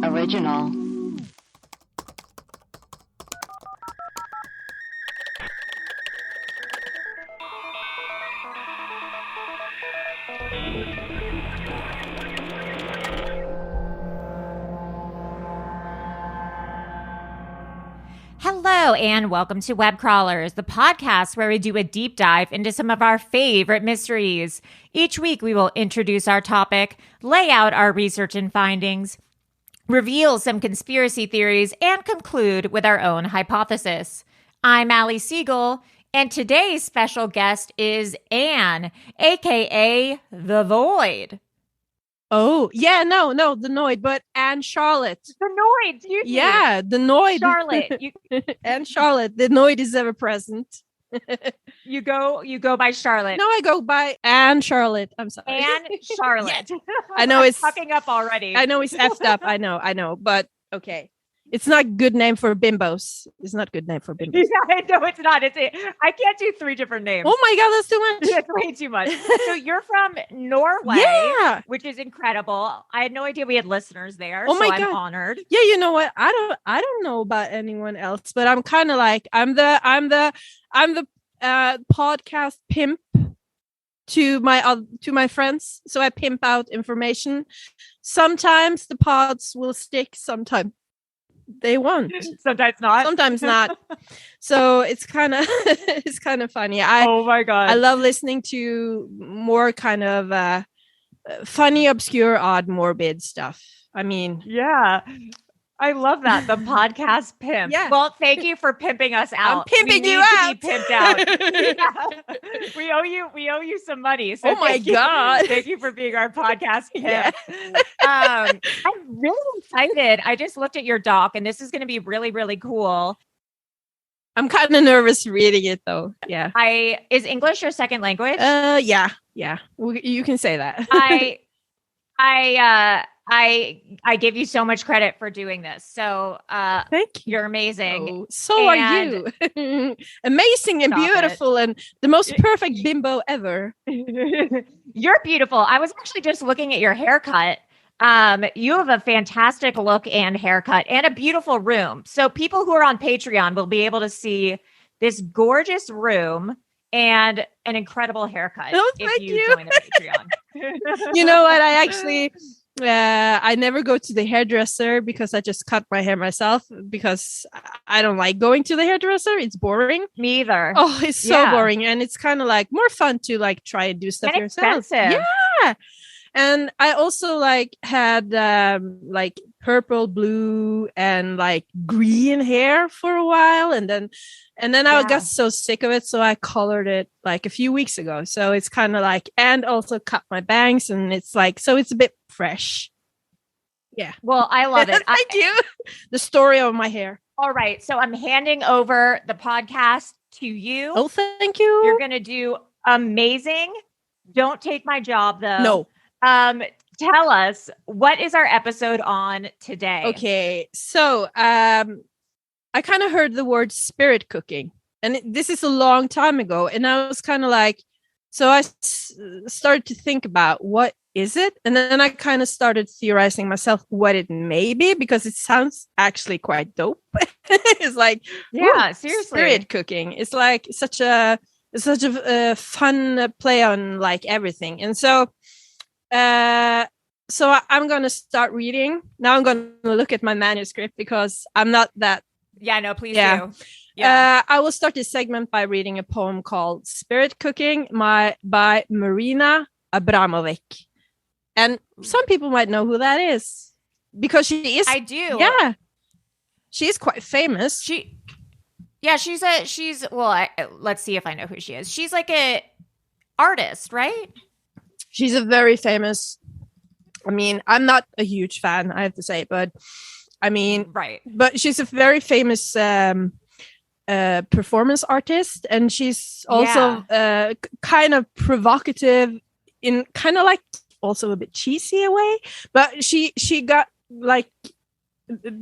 Original. Hello and welcome to Web Crawlers, the podcast where we do a deep dive into some of our favorite mysteries. Each week we will introduce our topic, lay out our research and findings, reveal some conspiracy theories, and conclude with our own hypothesis. I'm Allie Siegel, and today's special guest is Anne, aka The Vöid. Oh, yeah, no, the Noid, but Anne Charlotte. The Noid, excuse me. Yeah, the Noid. Charlotte. Anne Charlotte. The Noid is ever present. You go by Charlotte. No, I go by Anne Charlotte. I'm sorry. Anne Charlotte. I know it's fucking up already. I know it's effed up. I know, but okay. It's not a good name for bimbos. It's not a good name for bimbos. Yeah, no, it's not. I can't do three different names. Oh my God, that's too much. That's way too much. So you're from Norway, yeah, which is incredible. I had no idea we had listeners there. Oh my God. I'm honored. Yeah, you know what? I don't know about anyone else, but I'm kind of like I'm the podcast pimp to my friends. So I pimp out information. Sometimes the pods will stick. Sometimes they won't. Sometimes not. Sometimes not. So it's kind of funny. Oh my God. I love listening to more kind of funny, obscure, odd, morbid stuff. I mean, yeah. I love that. The podcast pimp. Yeah. Well, thank you for pimping us out. I'm pimping you To out. be pimped out. Yeah. We owe you some money. So oh my God. Thank you for being our podcast pimp. Yeah. I'm really excited. I just looked at your doc and this is going to be really, really cool. I'm kind of nervous reading it though. Yeah. Is English your second language? Yeah. You can say that. I give you so much credit for doing this. So thank you. You're amazing. Oh, so are you. Amazing and beautiful and the most perfect bimbo ever. You're beautiful. I was actually just looking at your haircut. You have a fantastic look and haircut and a beautiful room. So people who are on Patreon will be able to see this gorgeous room and an incredible haircut if you join the Patreon. You know what? I actually I never go to the hairdresser because I just cut my hair myself because I don't like going to the hairdresser. It's boring. Me either. Oh, it's so boring. And it's kind of like more fun to like try and do stuff and yourself. Expensive. Yeah. And I also like had like purple, blue, and like green hair for a while, and then I got so sick of it, so I colored it like a few weeks ago. So it's kind of like, and also cut my bangs, and it's like, so it's a bit fresh. Yeah. Well, I love it. Thank you. The story of my hair. All right, so I'm handing over the podcast to you. Oh, thank you. You're gonna do amazing. Don't take my job though. No. Tell us, what is our episode on today? Okay, so I kind of heard the word spirit cooking, and this is a long time ago, and I was kind of like, so I started to think about what is it, and then I kind of started theorizing myself what it may be, because it sounds actually quite dope. It's like, yeah, seriously, spirit cooking. It's like such a fun play on like everything, and so. So I'm going to start reading. Now I'm going to look at my manuscript because I'm not that. Yeah, no, please do. Yeah. I will start this segment by reading a poem called Spirit Cooking by Marina Abramović. And some people might know who that is because she is. I do. Yeah. She's quite famous. Let's see if I know who she is. She's like a artist, right? She's a very famous. I mean, I'm not a huge fan, I have to say, but I mean, right. But she's a very famous performance artist, and she's also kind of provocative in kind of like also a bit cheesy a way. But she got like,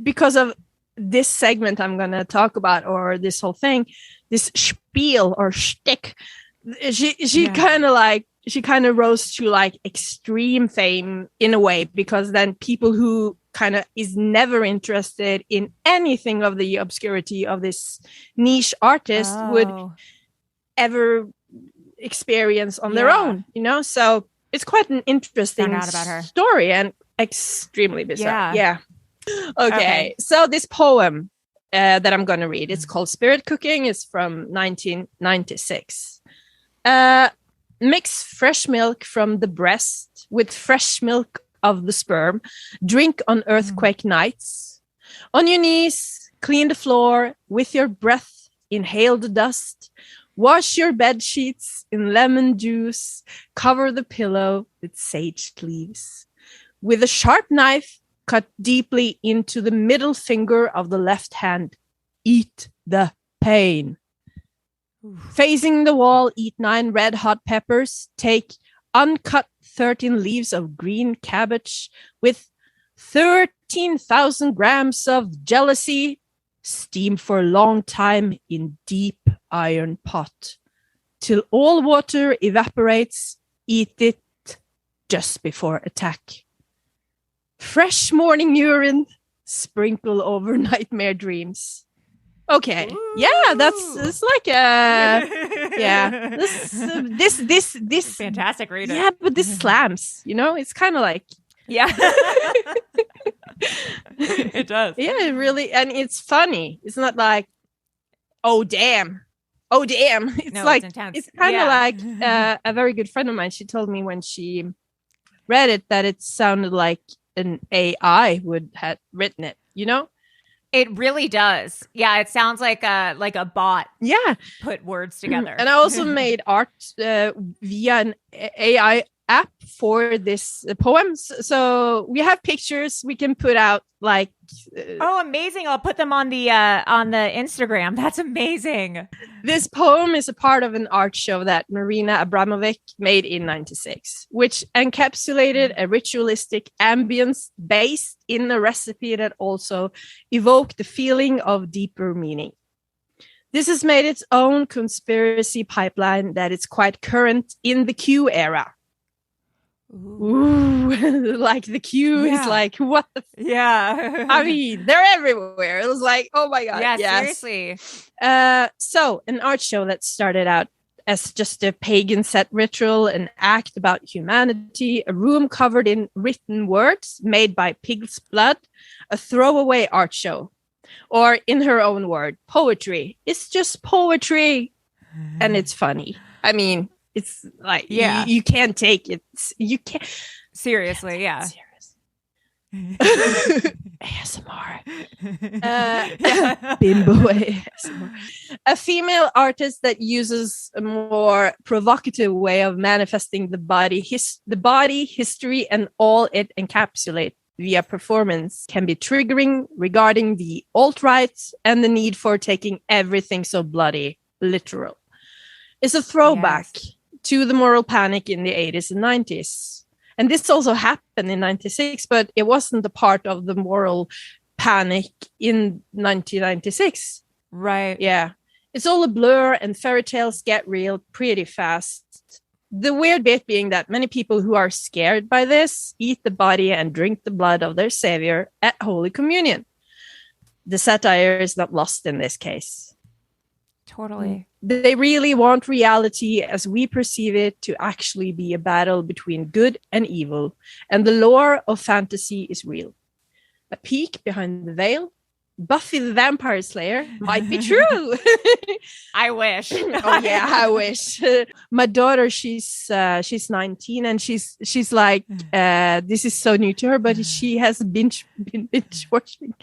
because of this segment I'm gonna talk about, or this whole thing, this spiel or shtick, she kind of like. She kind of rose to like extreme fame in a way, because then people who kind of is never interested in anything of the obscurity of this niche artist would ever experience on their own, you know? So it's quite an interesting story and extremely bizarre. Yeah. Okay. So this poem that I'm going to read, it's called Spirit Cooking. It's from 1996. Mix fresh milk from the breast with fresh milk of the sperm. Drink on earthquake nights. On your knees, clean the floor with your breath. Inhale the dust. Wash your bed sheets in lemon juice. Cover the pillow with sage leaves. With a sharp knife, cut deeply into the middle finger of the left hand. Eat the pain. Facing the wall, eat 9 red hot peppers. Take uncut 13 leaves of green cabbage with 13,000 grams of jealousy. Steam for a long time in deep iron pot till all water evaporates. Eat it just before attack. Fresh morning urine sprinkle over nightmare dreams. Okay. Ooh. Yeah, it's like this fantastic reader. Yeah, but this slams, you know? It's kind of like it does. Yeah, it really, and it's funny. It's not like, oh damn. It's like, it's intense. It's kind of like a very good friend of mine. She told me when she read it that it sounded like an AI would have written it, you know? It really does. Yeah, it sounds like a bot. Yeah, put words together. And I also made art via an AI app for this poems. So we have pictures we can put out. Like, oh, amazing! I'll put them on the Instagram. That's amazing. This poem is a part of an art show that Marina Abramović made in '96, which encapsulated a ritualistic ambience based in a recipe that also evoked the feeling of deeper meaning. This has made its own conspiracy pipeline that is quite current in the Q era. Ooh, like the Q is like, what the I mean, they're everywhere. It was like, oh my god. Yeah, yes. Seriously. So an art show that started out as just a pagan set ritual, an act about humanity, a room covered in written words made by pig's blood, a throwaway art show. Or in her own word, poetry. It's just poetry. And it's funny. I mean, it's like, you can't take it. You can't. Seriously, yeah. ASMR. Bimbo ASMR. A female artist that uses a more provocative way of manifesting the body, history, and all it encapsulates via performance can be triggering regarding the alt-right and the need for taking everything so bloody literal. It's a throwback to the moral panic in the 80s and 90s. And this also happened in 96, but it wasn't a part of the moral panic in 1996. Right. Yeah. It's all a blur and fairy tales get real pretty fast. The weird bit being that many people who are scared by this eat the body and drink the blood of their savior at Holy Communion. The satire is not lost in this case. Totally. They really want reality as we perceive it to actually be a battle between good and evil, and the lore of fantasy is real. A peek behind the veil, Buffy the Vampire Slayer might be true. I wish. Oh yeah, I wish. My daughter, she's 19, and she's like, this is so new to her, but she has been binge watching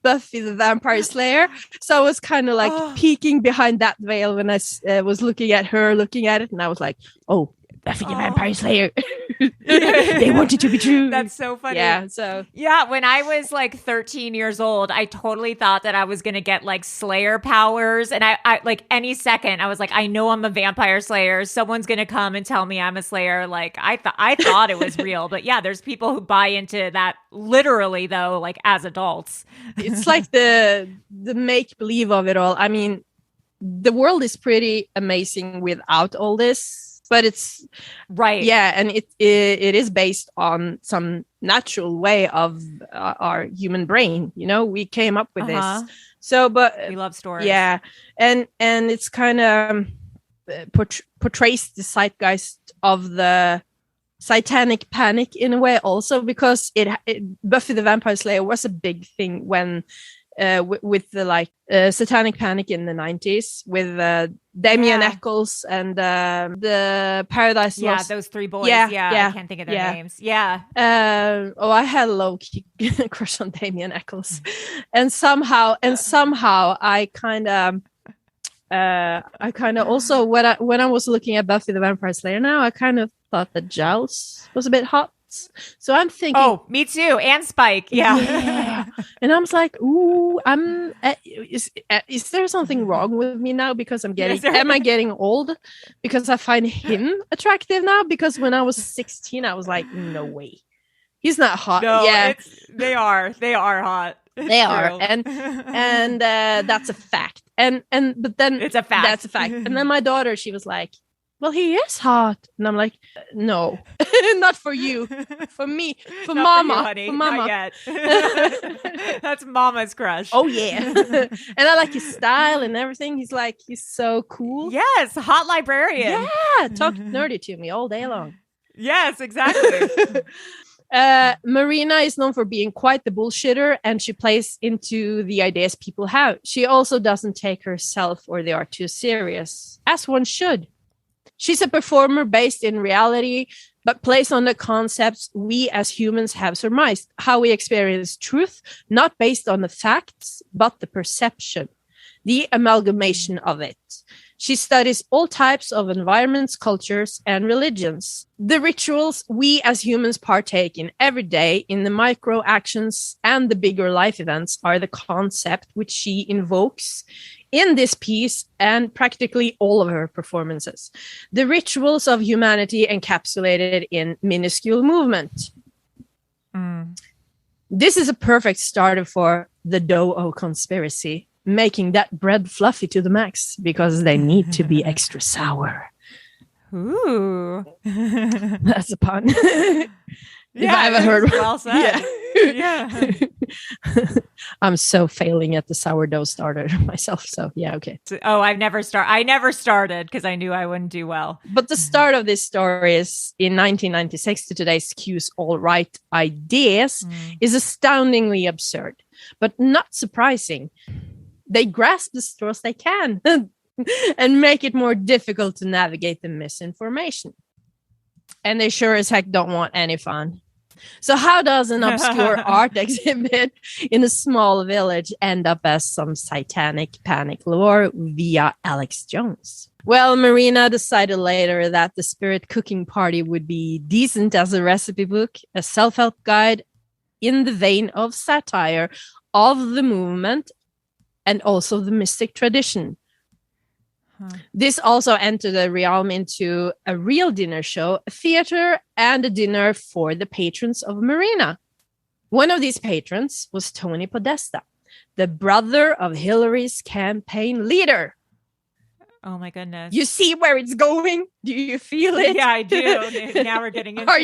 Buffy the Vampire Slayer. So I was kind of like peeking behind that veil when I was looking at it, and I was like, oh, Buffy the Vampire Slayer. They want it to be true. That's so funny. Yeah. So when I was like 13 years old, I totally thought that I was gonna get like Slayer powers, and I like any second I was like, I know I'm a vampire slayer. Someone's gonna come and tell me I'm a slayer. Like I thought it was real, but yeah, there's people who buy into that literally though, like as adults. It's like the make believe of it all. I mean, the world is pretty amazing without all this. but it's right. Yeah, and it is based on some natural way of our human brain. We came up with this. So, but we love stories. Yeah, and it's kind of portrays the zeitgeist of the satanic panic in a way also, because Buffy the Vampire Slayer was a big thing when with the satanic panic in the 90s with Damien Eccles and the Paradise Lost. Those three boys. I can't think of their names. I had a low crush on Damien Eccles, and somehow I kind of also when I was looking at Buffy the Vampire Slayer now, I kind of thought that Giles was a bit hot. So I'm thinking, oh, me too, and Spike, yeah. And I was like, ooh, is there something wrong with me now because am I getting old? Because I find him attractive now. Because when I was 16, I was like, no way, he's not hot. No, they are hot. They are, and that's a fact. But then it's a fact. That's a fact. And then my daughter, she was like, well, he is hot. And I'm like, no, not for you, for me, for not Mama, for you, honey. for Mama. Not yet. That's Mama's crush. Oh yeah. And I like his style and everything. He's so cool. Yes, hot librarian. Yeah, talk nerdy to me all day long. Yes, exactly. Marina is known for being quite the bullshitter, and she plays into the ideas people have. She also doesn't take herself or the art too serious, as one should. She's a performer based in reality, but plays on the concepts we as humans have surmised, how we experience truth, not based on the facts, but the perception, the amalgamation of it. She studies all types of environments, cultures, and religions. The rituals we as humans partake in every day, in the micro actions and the bigger life events, are the concept which she invokes in this piece and practically all of her performances. The rituals of humanity encapsulated in minuscule movement. This is a perfect starter for the Dough conspiracy, making that bread fluffy to the max because they need to be extra sour. Ooh. That's a pun. If I ever heard well said. Yeah. I'm so failing at the sourdough starter myself. So yeah, okay. Oh, I never started because I knew I wouldn't do well. But the start of this story is in 1996 to today's Q's all right ideas is astoundingly absurd, but not surprising. They grasp the straws they can and make it more difficult to navigate the misinformation. And they sure as heck don't want any fun. So how does an obscure art exhibit in a small village end up as some satanic panic lore via Alex Jones? Well, Marina decided later that the spirit cooking party would be decent as a recipe book, a self-help guide in the vein of satire of the movement and also the mystic tradition. This also entered the realm into a real dinner show, a theater, and a dinner for the patrons of Marina. One of these patrons was Tony Podesta, the brother of Hillary's campaign leader. Oh my goodness. You see where it's going? Do you feel it? Yeah, I do. Now we're getting into Are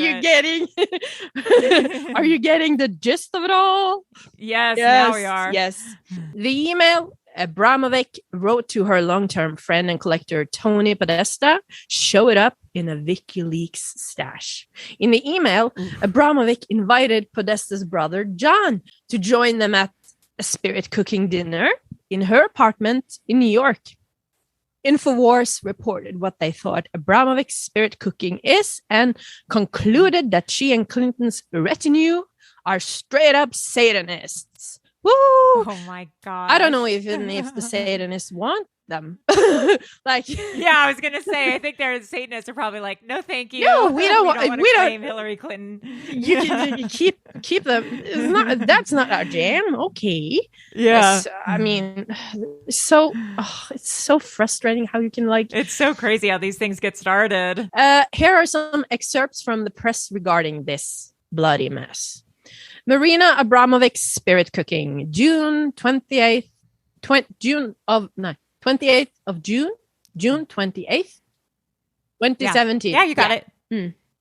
you getting the gist of it all? Yes, now we are. Yes. The email Abramović wrote to her long-term friend and collector Tony Podesta showed up in a WikiLeaks stash. In the email, Abramović invited Podesta's brother John to join them at a spirit cooking dinner in her apartment in New York. InfoWars reported what they thought Abramović's spirit cooking is and concluded that she and Clinton's retinue are straight up Satanists. Woo! Oh my God. I don't know even if the Satanists want them. Yeah, I was gonna say, I think their Satanists are probably like, no, thank you. No, we don't want to claim Hillary Clinton. You can keep them. That's not our jam. Okay. Yeah. I mean, it's so frustrating how you can It's so crazy how these things get started. Here are some excerpts from the press regarding this bloody mess. Marina Abramović spirit cooking, June 28th of June 28th. 2017. Yeah, you got it.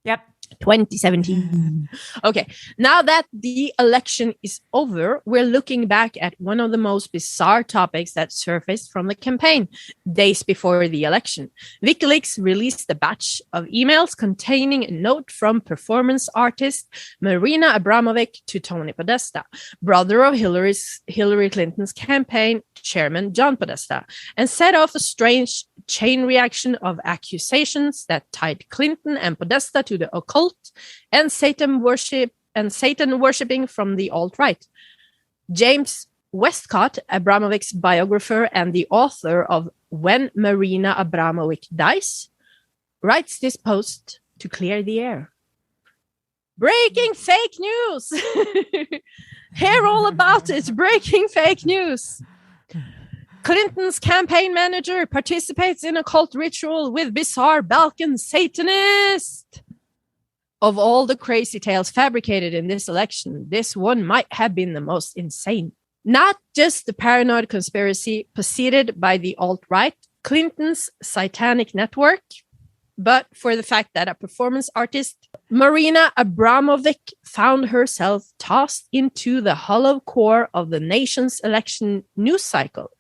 Yep. 2017. Okay, now that the election is over, we're looking back at one of the most bizarre topics that surfaced from the campaign days before the election. WikiLeaks released a batch of emails containing a note from performance artist Marina Abramović to Tony Podesta, brother of Hillary Clinton's campaign chairman John Podesta, and set off a strange chain reaction of accusations that tied Clinton and Podesta to the occult and Satan worshipping from the alt-right. James Westcott, Abramovich's biographer and the author of When Marina Abramović Dies, writes this post to clear the air. Breaking fake news! Hear all about it! Breaking fake news! Clinton's campaign manager participates in a cult ritual with bizarre Balkan Satanist. Of all the crazy tales fabricated in this election, this one might have been the most insane. Not just the paranoid conspiracy preceded by the alt-right, Clinton's satanic network, but for the fact that a performance artist, Marina Abramović, found herself tossed into the hollow core of the nation's election news cycle.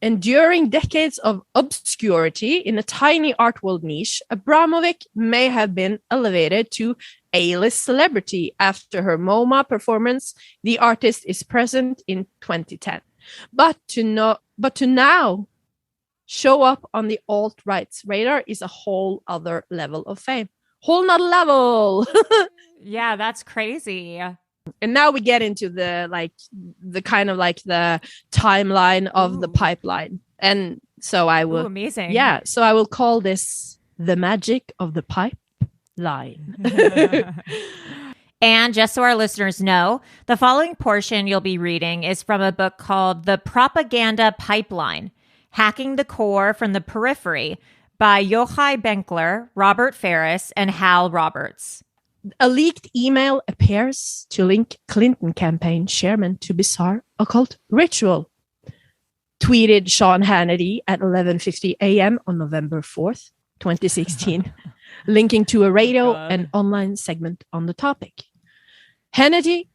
Enduring decades of obscurity in a tiny art world niche, Abramović may have been elevated to A-list celebrity after her MoMA performance. The artist is present in 2010. But to now show up on the alt-right's radar is a whole other level of fame. Whole nother level. Yeah, that's crazy. And now we get into the kind of like the timeline of the pipeline. And so I will amazing. Yeah, so I will call this the magic of the pipeline. And just so our listeners know, the following portion you'll be reading is from a book called The Propaganda Pipeline: Hacking the Core from the Periphery by Yochai Benkler, Robert Faris, and Hal Roberts. A leaked email appears to link Clinton campaign chairman to bizarre occult ritual. Tweeted Sean Hannity at 11:50 a.m. on November 4th, 2016, linking to a radio and online segment on the topic. Hannity,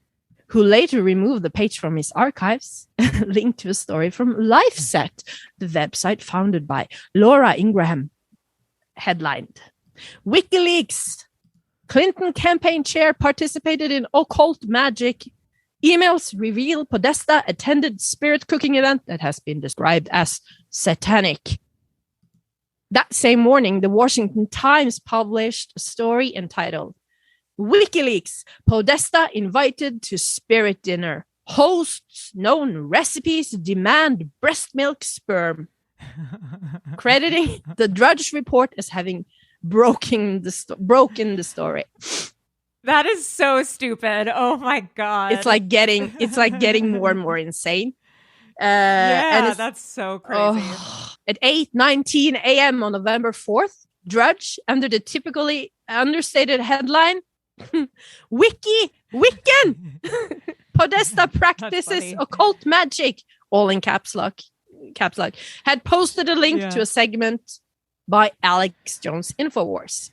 who later removed the page from his archives, linked to a story from LifeSet, the website founded by Laura Ingraham, headlined, WikiLeaks, Clinton campaign chair participated in occult magic. Emails reveal Podesta attended spirit cooking event that has been described as satanic. That same morning, the Washington Times published a story entitled, WikiLeaks, Podesta invited to spirit dinner. Hosts known recipes demand breast milk sperm. Crediting the Drudge report as having broken the story. That is so stupid. Oh my god! It's like getting more and more insane. And that's so crazy. At 8:19 a.m. on November 4th, Drudge, under the typically understated headline, Wiccan, Podesta practices occult magic, all in caps lock, had posted a link to a segment by Alex Jones Infowars.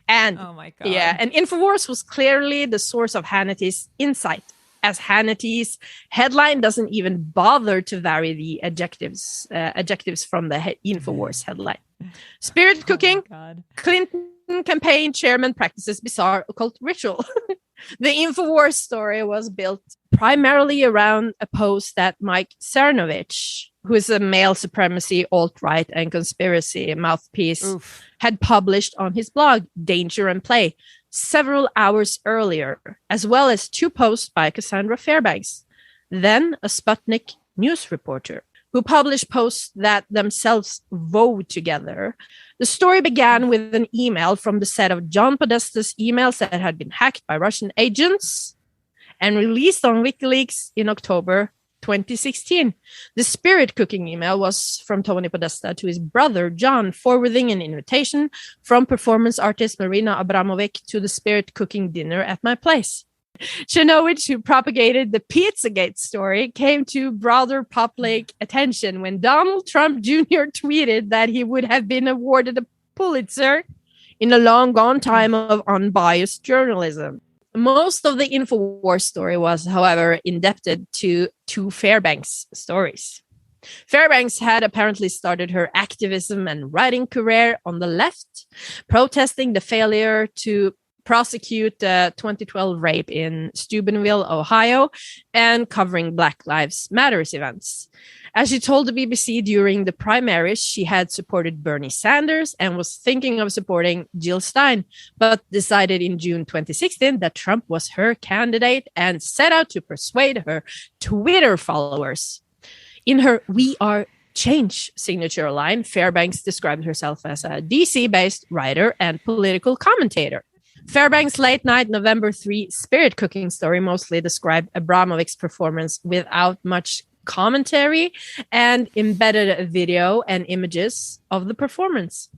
And oh my God. Yeah, and Infowars was clearly the source of Hannity's insight, as Hannity's headline doesn't even bother to vary the adjectives from the Infowars headline. Spirit cooking, Clinton campaign chairman practices bizarre occult ritual. The Infowars story was built primarily around a post that Mike Cernovich, who is a male supremacy, alt-right, and conspiracy mouthpiece, had published on his blog, Danger and Play, several hours earlier, as well as 2 posts by Cassandra Fairbanks, then a Sputnik news reporter, who published posts that themselves vowed together. The story began with an email from the set of John Podesta's emails that had been hacked by Russian agents and released on WikiLeaks in October 2016. The spirit cooking email was from Tony Podesta to his brother John, forwarding an invitation from performance artist Marina Abramović to the spirit cooking dinner at my place. Chernovich, who propagated the Pizzagate story, came to broader public attention when Donald Trump Jr. tweeted that he would have been awarded a Pulitzer in a long gone time of unbiased journalism. Most of the InfoWars story was, however, indebted to two Fairbanks stories. Fairbanks had apparently started her activism and writing career on the left, protesting the failure to prosecute the 2012 rape in Steubenville, Ohio, and covering Black Lives Matter events. As she told the BBC during the primaries, she had supported Bernie Sanders and was thinking of supporting Jill Stein, but decided in June 2016 that Trump was her candidate and set out to persuade her Twitter followers. In her "We Are Change" signature line, Fairbanks described herself as a DC-based writer and political commentator. Fairbanks' late night November 3 spirit cooking story mostly described Abramovich's performance without much commentary and embedded a video and images of the performance.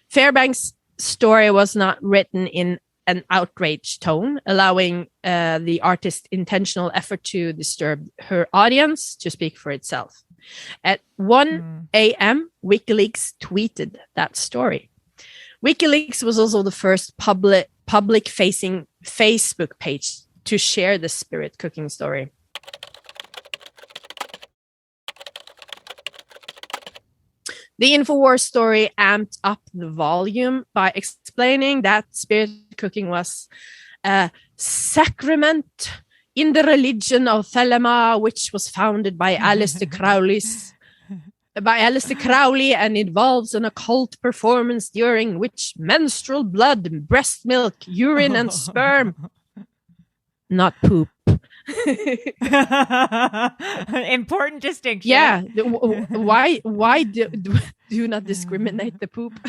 Fairbanks' story was not written in an outraged tone, allowing the artist's intentional effort to disturb her audience to speak for itself. At 1 a.m., WikiLeaks tweeted that story. WikiLeaks was also the first public-facing Facebook page to share the spirit cooking story. The InfoWars story amped up the volume by explaining that spirit cooking was a sacrament in the religion of Thelema, which was founded by Aleister Crowley and involves an occult performance during which menstrual blood, breast milk, urine, and sperm, not poop. Important distinction. Yeah. Why do not discriminate the poop?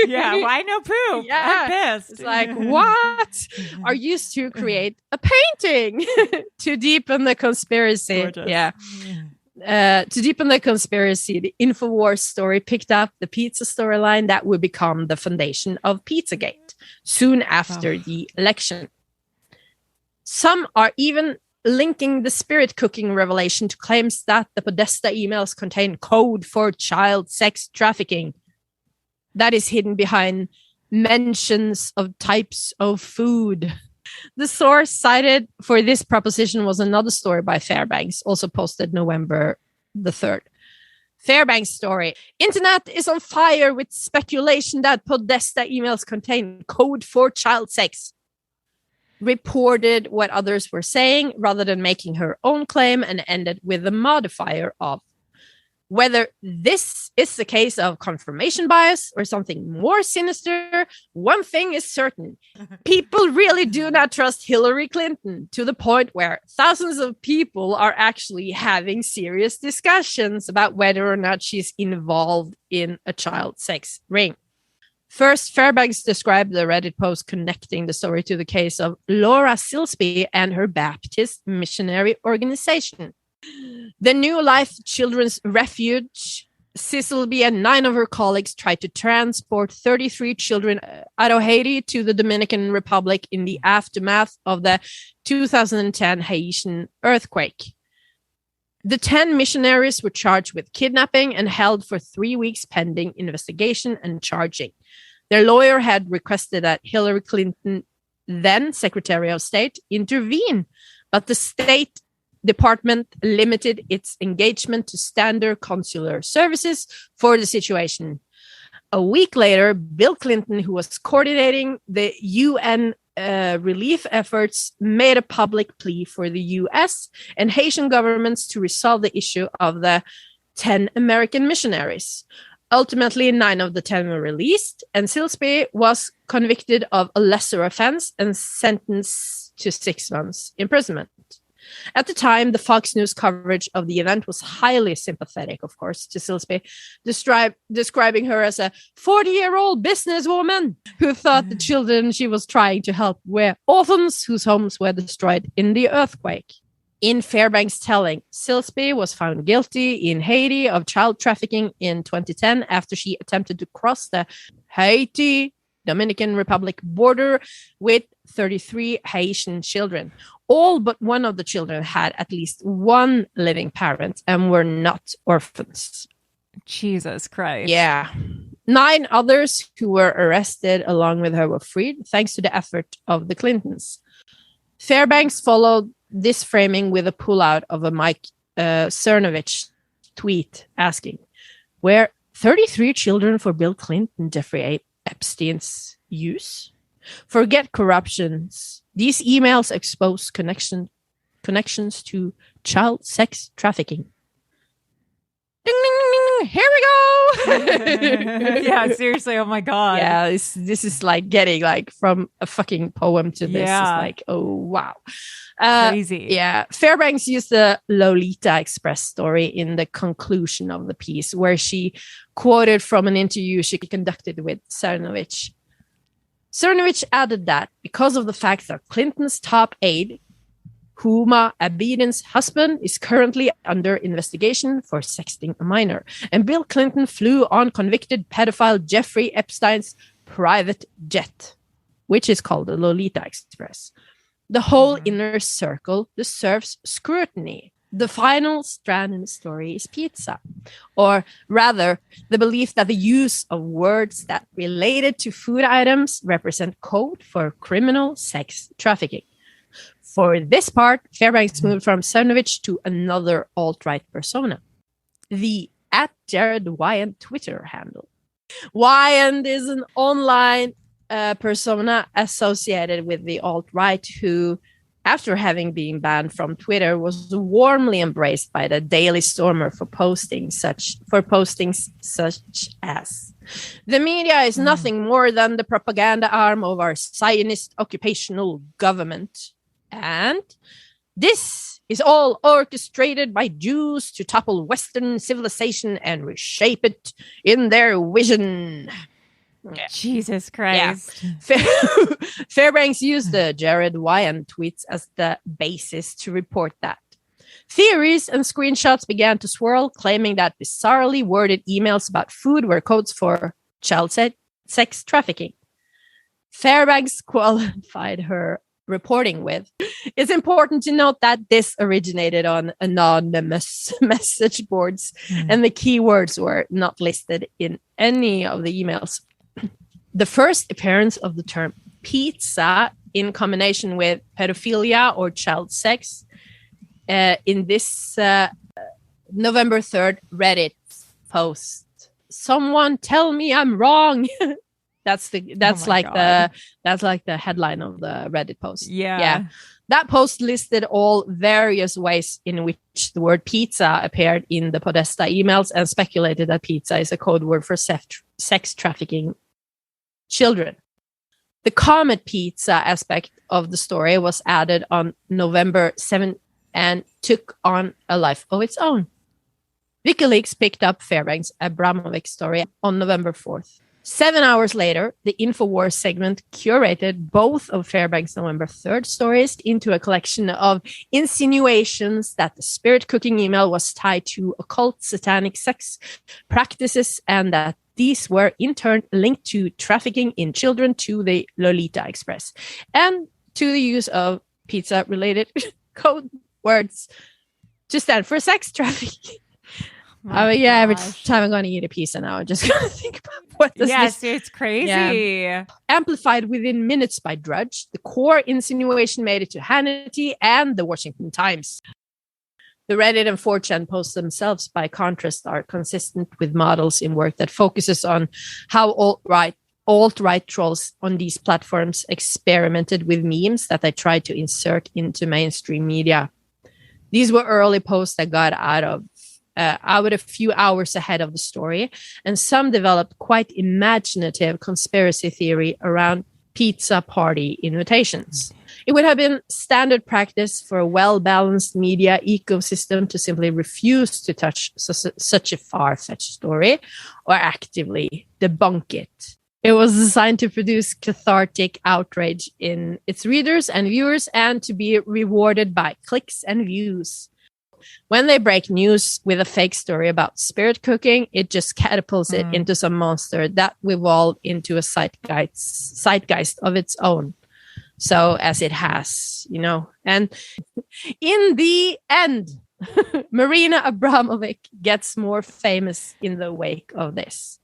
Yeah. Why no poop? Yeah. I'm pissed. It's like, what are used to create a painting to deepen the conspiracy? Gorgeous. Yeah. To deepen the conspiracy, the InfoWars story picked up the pizza storyline that would become the foundation of Pizzagate soon after the election. Some are even linking the spirit cooking revelation to claims that the Podesta emails contain code for child sex trafficking that is hidden behind mentions of types of food. The source cited for this proposition was another story by Fairbanks, also posted November the 3rd. Fairbanks' story. Internet is on fire with speculation that Podesta emails contain code for child sex. Reported what others were saying rather than making her own claim, and ended with the modifier of whether this is the case of confirmation bias or something more sinister. One thing is certain. People really do not trust Hillary Clinton to the point where thousands of people are actually having serious discussions about whether or not she's involved in a child sex ring. First, Fairbanks described the Reddit post connecting the story to the case of Laura Silsby and her Baptist missionary organization. The New Life Children's Refuge, Silsby and 9 of her colleagues tried to transport 33 children out of Haiti to the Dominican Republic in the aftermath of the 2010 Haitian earthquake. The 10 missionaries were charged with kidnapping and held for 3 weeks pending investigation and charging. Their lawyer had requested that Hillary Clinton, then Secretary of State, intervene, but the State Department limited its engagement to standard consular services for the situation. A week later, Bill Clinton, who was coordinating the UN relief efforts, made a public plea for the US and Haitian governments to resolve the issue of the 10 American missionaries. Ultimately, 9 of the 10 were released, and Silsby was convicted of a lesser offense and sentenced to 6 months imprisonment. At the time, the Fox News coverage of the event was highly sympathetic, of course, to Silsby, describing her as a 40-year-old businesswoman who thought the children she was trying to help were orphans whose homes were destroyed in the earthquake. In Fairbanks' telling, Silsby was found guilty in Haiti of child trafficking in 2010 after she attempted to cross the Haiti-Dominican Republic border with 33 Haitian children. All but one of the children had at least one living parent and were not orphans. Jesus Christ. Yeah. 9 others who were arrested along with her were freed, thanks to the effort of the Clintons. Fairbanks followed this framing with a pullout of a Mike Cernovich tweet asking, were 33 children for Bill Clinton, Jeffrey Epstein's use? Forget corruptions. These emails expose connections to child sex trafficking. Ding, ding, ding, ding. Here we go. Yeah, seriously. Oh my God. Yeah, this is like getting like from a fucking poem to this. Yeah. It's like, oh, wow. Crazy. Yeah. Fairbanks used the Lolita Express story in the conclusion of the piece, where she quoted from an interview she conducted with Cernovich. Cernovich added that because of the fact that Clinton's top aide, Huma Abedin's husband, is currently under investigation for sexting a minor, and Bill Clinton flew on convicted pedophile Jeffrey Epstein's private jet, which is called the Lolita Express. The whole inner circle deserves scrutiny. The final strand in the story is pizza, or rather, the belief that the use of words that related to food items represent code for criminal sex trafficking. For this part, Fairbanks moved from Cernovich to another alt-right persona, the @JaredWyand Twitter handle. Wyand is an online persona associated with the alt-right who, after having been banned from Twitter, was warmly embraced by the Daily Stormer for postings such as, the media is nothing more than the propaganda arm of our Zionist occupational government. And this is all orchestrated by Jews to topple Western civilization and reshape it in their vision. Yeah. Jesus Christ. Yeah. Fairbanks used the Jared Wyand tweets as the basis to report that. Theories and screenshots began to swirl, claiming that bizarrely worded emails about food were codes for child sex trafficking. Fairbanks qualified her reporting with. It's important to note that this originated on anonymous message boards, and the keywords were not listed in any of the emails. The first appearance of the term pizza in combination with pedophilia or child sex in this November 3rd Reddit post. Someone tell me I'm wrong. That's like the headline of the Reddit post. Yeah. That post listed all various ways in which the word pizza appeared in the Podesta emails and speculated that pizza is a code word for sex trafficking children. The Comet Pizza aspect of the story was added on November 7th and took on a life of its own. WikiLeaks picked up Fairbanks' Abramović story on November 4th. 7 hours later, the InfoWars segment curated both of Fairbanks' November 3rd stories into a collection of insinuations that the spirit cooking email was tied to occult satanic sex practices and that these were in turn linked to trafficking in children to the Lolita Express and to the use of pizza-related code words to stand for sex trafficking. Every time I'm going to eat a pizza now, I'm just going to think about what does this... it's crazy. Yeah. Amplified within minutes by Drudge, the core insinuation made it to Hannity and the Washington Times. The Reddit and 4chan posts themselves, by contrast, are consistent with models in work that focuses on how alt-right trolls on these platforms experimented with memes that they tried to insert into mainstream media. These were early posts that got out a few hours ahead of the story, and some developed quite imaginative conspiracy theory around pizza party invitations. It would have been standard practice for a well-balanced media ecosystem to simply refuse to touch such a far-fetched story or actively debunk it. It was designed to produce cathartic outrage in its readers and viewers and to be rewarded by clicks and views. When they break news with a fake story about spirit cooking, it just catapults it into some monster that evolved into a zeitgeist of its own. So as it has, And in the end, Marina Abramović gets more famous in the wake of this.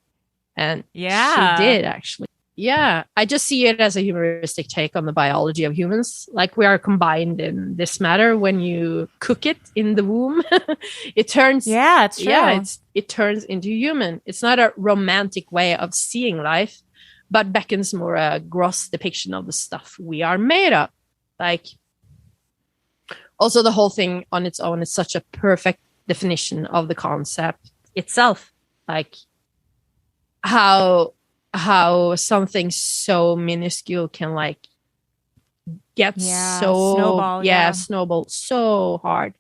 And she did, actually. Yeah, I just see it as a humoristic take on the biology of humans. Like, we are combined in this matter. When you cook it in the womb, it turns. Yeah, it's true. Yeah, it turns into human. It's not a romantic way of seeing life, but beckons more a gross depiction of the stuff we are made of. Like, also the whole thing on its own is such a perfect definition of the concept itself. Like, how something so minuscule can like get snowball so hard.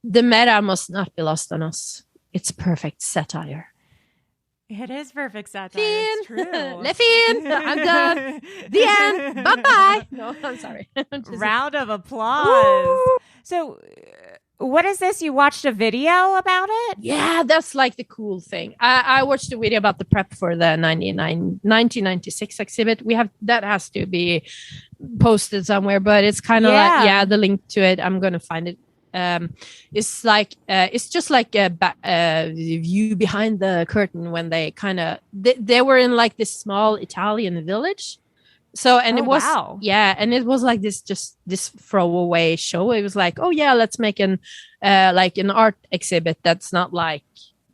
The meta must not be lost on us. It's perfect satire. It is perfect satire. It's true. Le fin. I'm done. The end. Bye-bye. No, I'm sorry. Round of applause. Woo! So what is this? You watched a video about it? Yeah, that's like the cool thing. I watched a video about the prep for the 1996 exhibit. That has to be posted somewhere, but it's kind of like, the link to it. I'm going to find it. It's like it's just like a view behind the curtain when they kind of they were in like this small Italian village. So, and it was, and it was like this throwaway show. It was like, oh yeah, let's make an art exhibit that's not like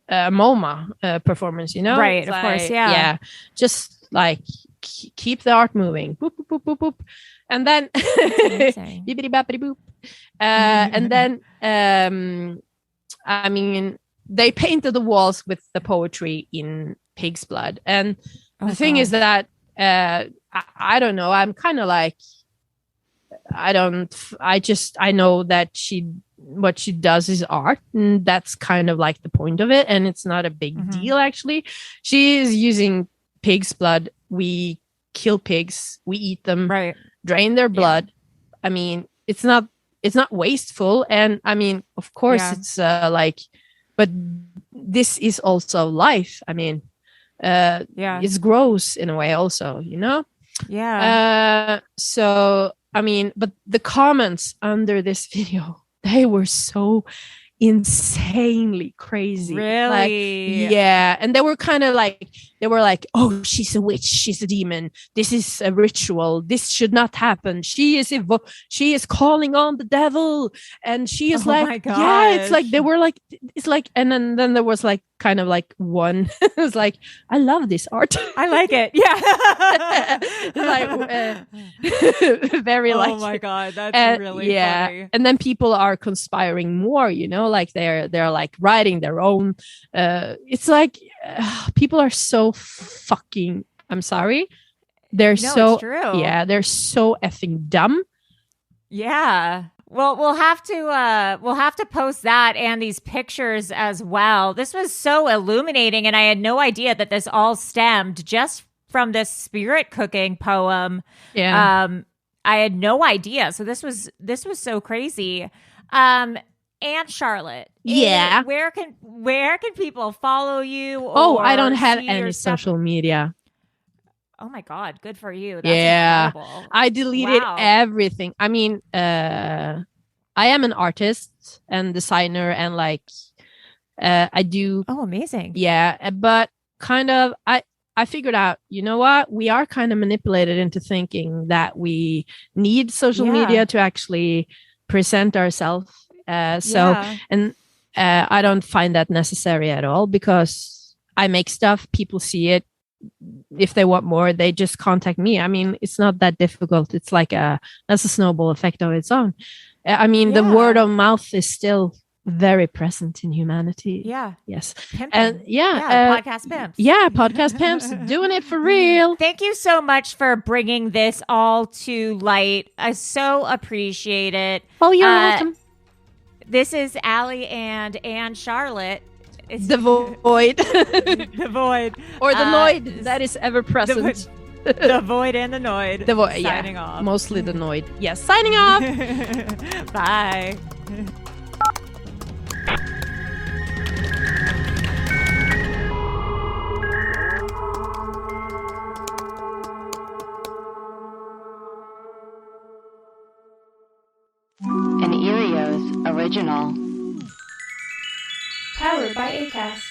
a MoMA performance, you know? Right, it's of like, course, yeah. Yeah, just like keep the art moving. Boop, boop, boop, boop, boop. And then, bippity bappity boop. And then, I mean, they painted the walls with the poetry in pig's blood. And the thing is that, I don't know. I'm kind of like, I know that what she does is art, and that's kind of like the point of it. And it's not a big deal, actually. She is using pig's blood. We kill pigs, we eat them, drain their blood. I mean, it's not wasteful. And I mean, of course it's but this is also life. I mean, it's gross in a way also, you know? So I mean, but the comments under this video, they were so insanely crazy. Really? And they were kind of like, oh, she's a witch, she's a demon, this is a ritual, this should not happen, she is calling on the devil, and she is it's like they were like, it's like, and then there was like kind of like one it was like, I love this art, I like it, very like, oh my god, that's really funny. And then people are conspiring more, you know, like they're like writing their own it's like people are so fucking, I'm sorry, they're so true. They're so effing dumb. Well, we'll have to post that and these pictures as well. This was so illuminating, and I had no idea that this all stemmed just from this spirit cooking poem. I had no idea. So this was so crazy. And Charlotte, where can people follow you? I don't have any social media. Oh my god, good for you. That's incredible. I deleted everything. I mean, I am an artist and designer, and like I do. Oh, amazing. Yeah, but kind of I figured out, you know what? We are kind of manipulated into thinking that we need social media to actually present ourselves. And I don't find that necessary at all, because I make stuff, people see it. If they want more, they just contact me. I mean, it's not that difficult. It's like that's a snowball effect of its own. I mean, the word of mouth is still very present in humanity. Yes. Pimping. And podcast pimps. Podcast pimps doing it for real. Thank you so much for bringing this all to light. I so appreciate it. Oh, you're welcome. This is Allie and Charlotte. It's the void. The void. Or the noid that is ever present. The void and the noid. The void, signing off. Mostly the noid. Yes, signing off. Bye. An Erios original. Powered by Acast.